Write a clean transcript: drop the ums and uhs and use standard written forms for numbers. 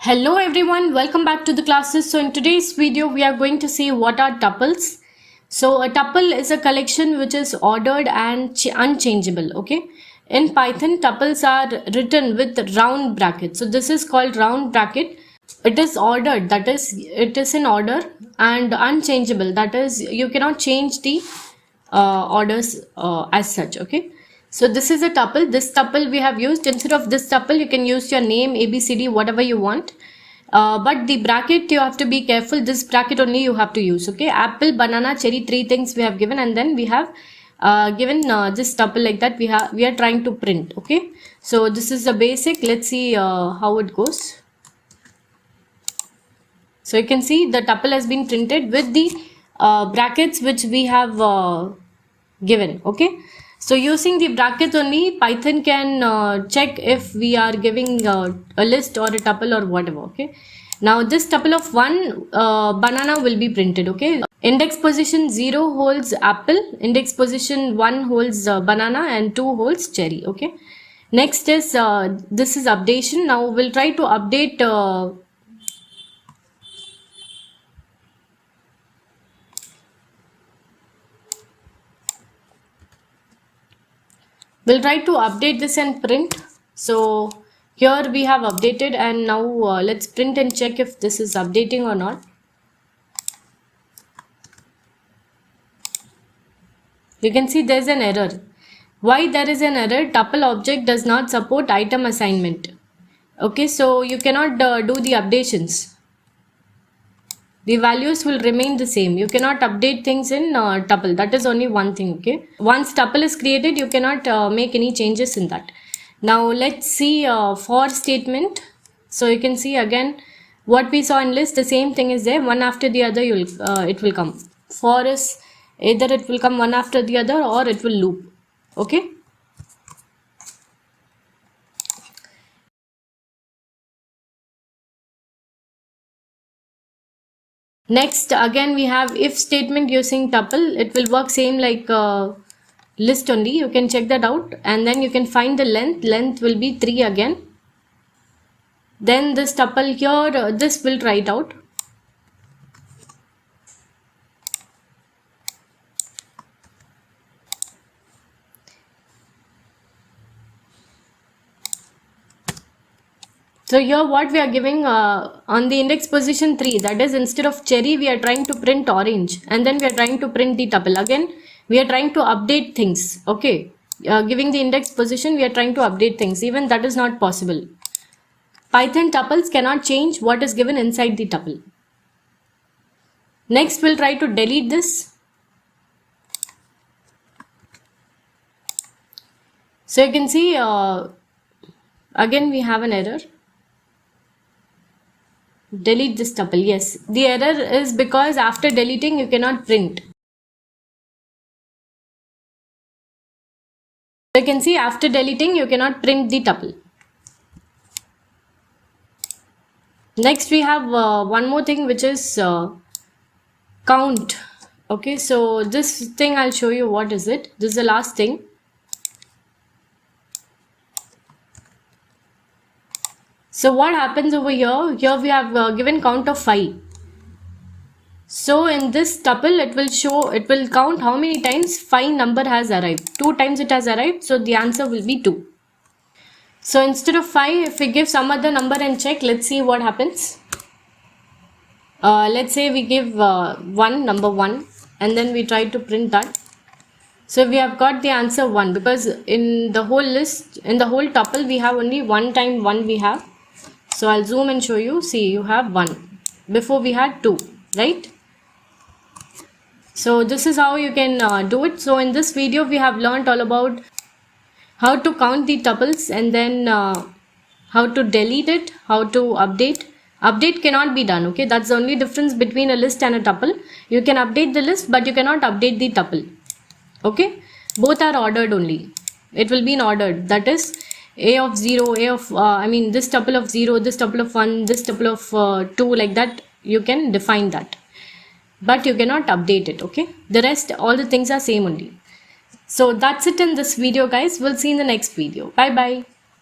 Hello everyone, welcome back to the classes. So in today's video we are going to see what are tuples. So a tuple is a collection which is ordered and unchangeable. Okay, in Python tuples are written with round brackets. So this is called round bracket. It is ordered, that is it is in order, and unchangeable, that is you cannot change the orders as such. Okay, so this is a tuple. This tuple we have used. Instead of this tuple you can use your name, ABCD, whatever you want, but the bracket you have to be careful. This bracket only you have to use. Okay, apple, banana, cherry, three things we have given, and then we have given this tuple like that. We are trying to print. Okay, so this is the basic. Let's see how it goes. So you can see the tuple has been printed with the brackets which we have given. Okay, so using the brackets only Python can check if we are giving a list or a tuple or whatever. Okay, now this tuple of 1 banana will be printed. Okay, index position 0 holds apple, index position 1 holds banana, and 2 holds cherry. Okay, next is this is updation. Now we'll try to update we'll try to update this and print. So here we have updated, and now let's print and check if this is updating or not. You can see there's an error. Why there is an error? Tuple object does not support item assignment. Okay, so you cannot do the updations. The values will remain the same. You cannot update things in tuple. That is only one thing. Okay, once tuple is created you cannot make any changes in that. Now let's see for statement. So you can see again what we saw in list, the same thing is there. One after the other it will come. For is either it will come one after the other or it will loop. Okay, next again we have if statement using tuple. It will work same like list only. You can check that out, and then you can find the length will be 3 again. Then this tuple here, this will try it out. So here what we are giving on the index position 3, that is instead of cherry we are trying to print orange, and then we are trying to print the tuple. Again we are trying to update things. Okay, giving the index position we are trying to update things. Even that is not possible. Python tuples cannot change what is given inside the tuple. Next we'll try to delete this. So you can see again we have an error. Delete this tuple. Yes, the error is because after deleting you cannot print. You can see after deleting you cannot print the tuple. Next we have one more thing, which is count. Okay, so this thing I'll show you what is it. This is the last thing. So what happens over here? Here we have given count of 5. So in this tuple it will count how many times 5 number has arrived. 2 times it has arrived, so the answer will be 2. So instead of 5, if we give some other number and check, let's see what happens. Let's say we give number 1, and then we try to print that. So we have got the answer 1, because in the whole list, in the whole tuple we have only 1 time 1 we have. So I'll zoom and show you. See, you have 1. Before we had 2, right? So this is how you can do it. So in this video we have learned all about how to count the tuples, and then how to delete it, how to update. Update cannot be done. Okay, that's the only difference between a list and a tuple. You can update the list, but you cannot update the tuple. Okay, both are ordered only. It will be in ordered, that is a of 0, a of this tuple of 0, this tuple of 1, this tuple of 2, like that. You can define that, but you cannot update it. Okay, the rest, all the things are same only. So that's it in this video, guys. We'll see in the next video. Bye bye.